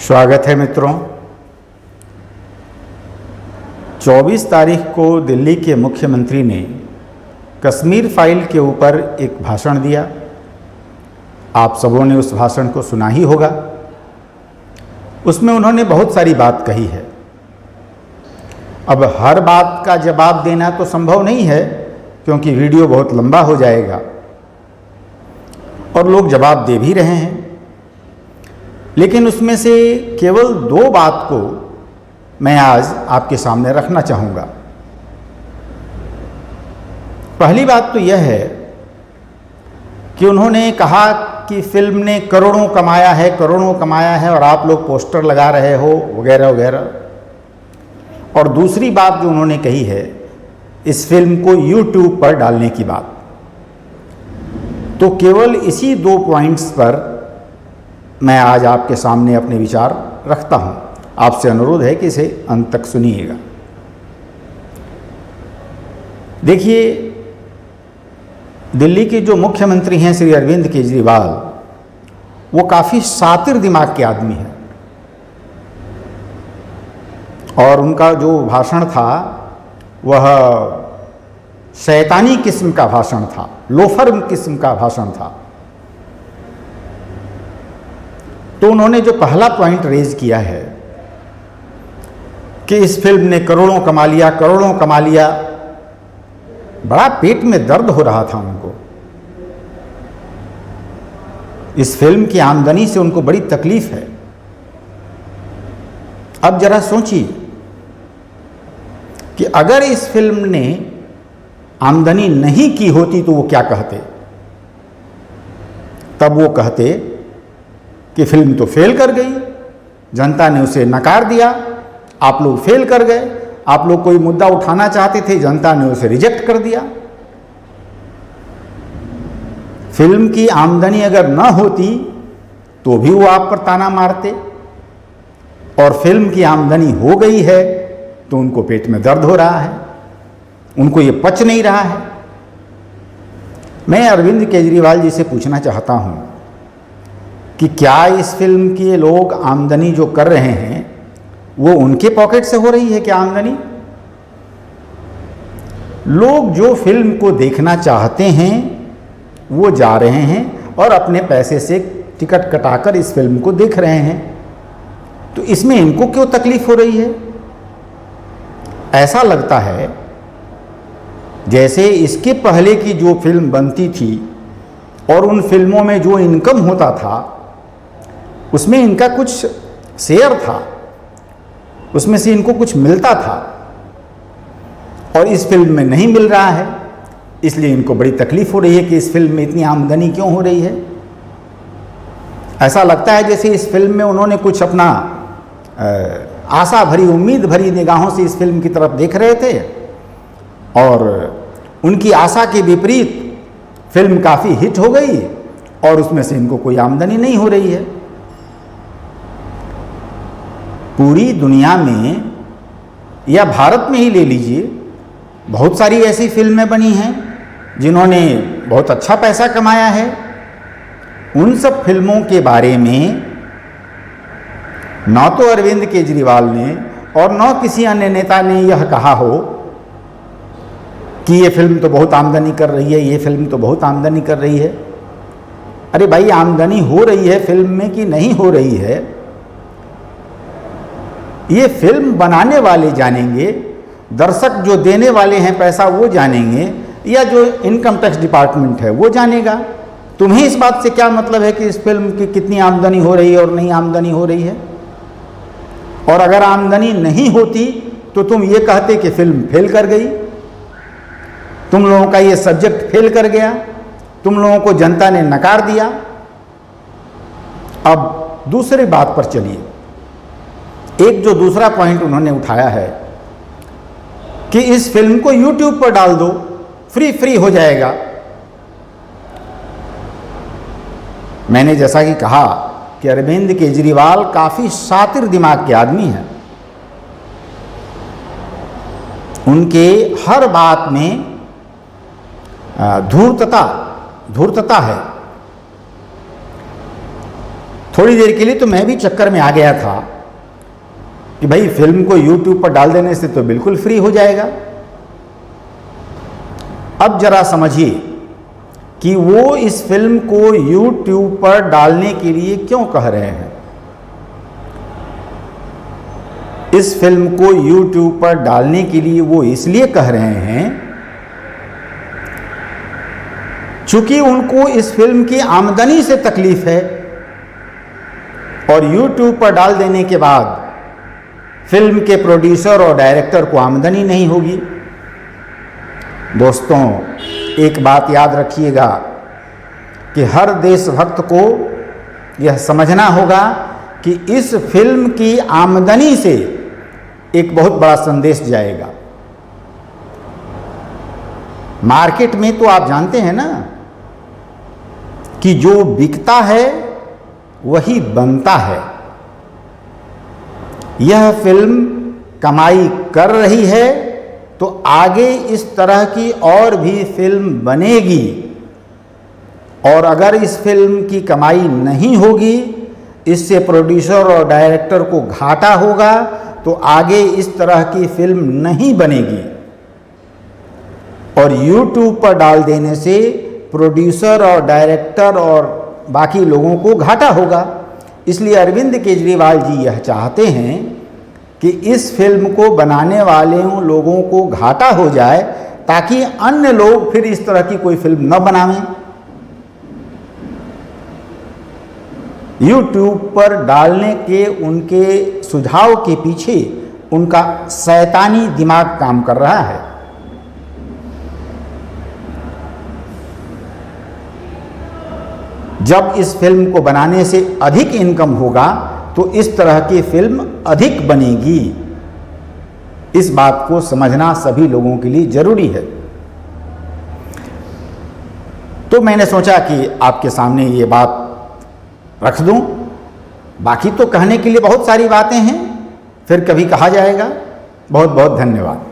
स्वागत है मित्रों। 24 तारीख को दिल्ली के मुख्यमंत्री ने कश्मीर फाइल के ऊपर एक भाषण दिया। आप सबों ने उस भाषण को सुना ही होगा। उसमें उन्होंने बहुत सारी बात कही है। अब हर बात का जवाब देना तो संभव नहीं है, क्योंकि वीडियो बहुत लंबा हो जाएगा और लोग जवाब दे भी रहे हैं। लेकिन उसमें से केवल 2 बात को मैं आज आपके सामने रखना चाहूँगा। पहली बात तो यह है कि उन्होंने कहा कि फिल्म ने करोड़ों कमाया है और आप लोग पोस्टर लगा रहे हो वगैरह वगैरह। और दूसरी बात जो उन्होंने कही है, इस फिल्म को YouTube पर डालने की बात। तो केवल इसी 2 पॉइंट्स पर मैं आज आपके सामने अपने विचार रखता हूं। आपसे अनुरोध है कि इसे अंत तक सुनिएगा। देखिए, दिल्ली के जो मुख्यमंत्री हैं श्री अरविंद केजरीवाल, वो काफ़ी शातिर दिमाग के आदमी हैं। और उनका जो भाषण था वह शैतानी किस्म का भाषण था, लोफर किस्म का भाषण था। तो उन्होंने जो पहला पॉइंट रेज किया है कि इस फिल्म ने करोड़ों कमा लिया, बड़ा पेट में दर्द हो रहा था उनको। इस फिल्म की आमदनी से उनको बड़ी तकलीफ है। अब जरा सोचिए कि अगर इस फिल्म ने आमदनी नहीं की होती तो वो क्या कहते। तब वो कहते कि फिल्म तो फेल कर गई, जनता ने उसे नकार दिया, आप लोग फेल कर गए, आप लोग कोई मुद्दा उठाना चाहते थे, जनता ने उसे रिजेक्ट कर दिया। फिल्म की आमदनी अगर ना होती तो भी वो आप पर ताना मारते, और फिल्म की आमदनी हो गई है तो उनको पेट में दर्द हो रहा है, उनको ये पच नहीं रहा है। मैं अरविंद केजरीवाल जी से पूछना चाहता हूं कि क्या इस फिल्म के लोग आमदनी जो कर रहे हैं वो उनके पॉकेट से हो रही है क्या आमदनी? लोग जो फिल्म को देखना चाहते हैं वो जा रहे हैं और अपने पैसे से टिकट कटाकर इस फिल्म को देख रहे हैं। तो इसमें इनको क्यों तकलीफ हो रही है? ऐसा लगता है जैसे इसके पहले की जो फिल्म बनती थी और उन फिल्मों में जो इनकम होता था उसमें इनका कुछ शेयर था, उसमें से इनको कुछ मिलता था, और इस फिल्म में नहीं मिल रहा है। इसलिए इनको बड़ी तकलीफ हो रही है कि इस फिल्म में इतनी आमदनी क्यों हो रही है। ऐसा लगता है जैसे इस फिल्म में उन्होंने कुछ अपना आशा भरी, उम्मीद भरी निगाहों से इस फिल्म की तरफ देख रहे थे, और उनकी आशा के विपरीत फिल्म काफ़ी हिट हो गई और उसमें से इनको कोई आमदनी नहीं हो रही है। पूरी दुनिया में या भारत में ही ले लीजिए, बहुत सारी ऐसी फिल्में बनी हैं जिन्होंने बहुत अच्छा पैसा कमाया है। उन सब फिल्मों के बारे में न तो अरविंद केजरीवाल ने और न किसी अन्य नेता ने यह कहा हो कि ये फिल्म तो बहुत आमदनी कर रही है, ये फिल्म तो बहुत आमदनी कर रही है। अरे भाई, आमदनी हो रही है फिल्म में कि नहीं हो रही है, ये फिल्म बनाने वाले जानेंगे, दर्शक जो देने वाले हैं पैसा वो जानेंगे, या जो इनकम टैक्स डिपार्टमेंट है वो जानेगा। तुम्हें इस बात से क्या मतलब है कि इस फिल्म की कितनी आमदनी हो रही है और नहीं आमदनी हो रही है? और अगर आमदनी नहीं होती तो तुम ये कहते कि फिल्म फेल कर गई, तुम लोगों का ये सब्जेक्ट फेल कर गया, तुम लोगों को जनता ने नकार दिया। अब दूसरी बात पर चलिए। एक जो दूसरा पॉइंट उन्होंने उठाया है कि इस फिल्म को YouTube पर डाल दो, फ्री हो जाएगा। मैंने जैसा कि कहा कि अरविंद केजरीवाल काफी शातिर दिमाग के आदमी हैं। उनके हर बात में धूर्तता है। थोड़ी देर के लिए तो मैं भी चक्कर में आ गया था कि भाई फिल्म को YouTube पर डाल देने से तो बिल्कुल फ्री हो जाएगा। अब जरा समझिए कि वो इस फिल्म को YouTube पर डालने के लिए क्यों कह रहे हैं। इस फिल्म को YouTube पर डालने के लिए वो इसलिए कह रहे हैं चूंकि उनको इस फिल्म की आमदनी से तकलीफ है और YouTube पर डाल देने के बाद फिल्म के प्रोड्यूसर और डायरेक्टर को आमदनी नहीं होगी। दोस्तों, एक बात याद रखिएगा कि हर देशभक्त को यह समझना होगा कि इस फिल्म की आमदनी से एक बहुत बड़ा संदेश जाएगा। मार्केट में तो आप जानते हैं ना कि जो बिकता है वही बनता है। यह फिल्म कमाई कर रही है तो आगे इस तरह की और भी फिल्म बनेगी, और अगर इस फिल्म की कमाई नहीं होगी, इससे प्रोड्यूसर और डायरेक्टर को घाटा होगा, तो आगे इस तरह की फिल्म नहीं बनेगी। और YouTube पर डाल देने से प्रोड्यूसर और डायरेक्टर और बाकी लोगों को घाटा होगा। इसलिए अरविंद केजरीवाल जी यह चाहते हैं कि इस फिल्म को बनाने वाले लोगों को घाटा हो जाए ताकि अन्य लोग फिर इस तरह की कोई फिल्म न बनावें। YouTube पर डालने के उनके सुझाव के पीछे उनका शैतानी दिमाग काम कर रहा है। जब इस फिल्म को बनाने से अधिक इनकम होगा तो इस तरह की फिल्म अधिक बनेगी। इस बात को समझना सभी लोगों के लिए जरूरी है। तो मैंने सोचा कि आपके सामने ये बात रख दूं। बाकी तो कहने के लिए बहुत सारी बातें हैं, फिर कभी कहा जाएगा। बहुत बहुत धन्यवाद।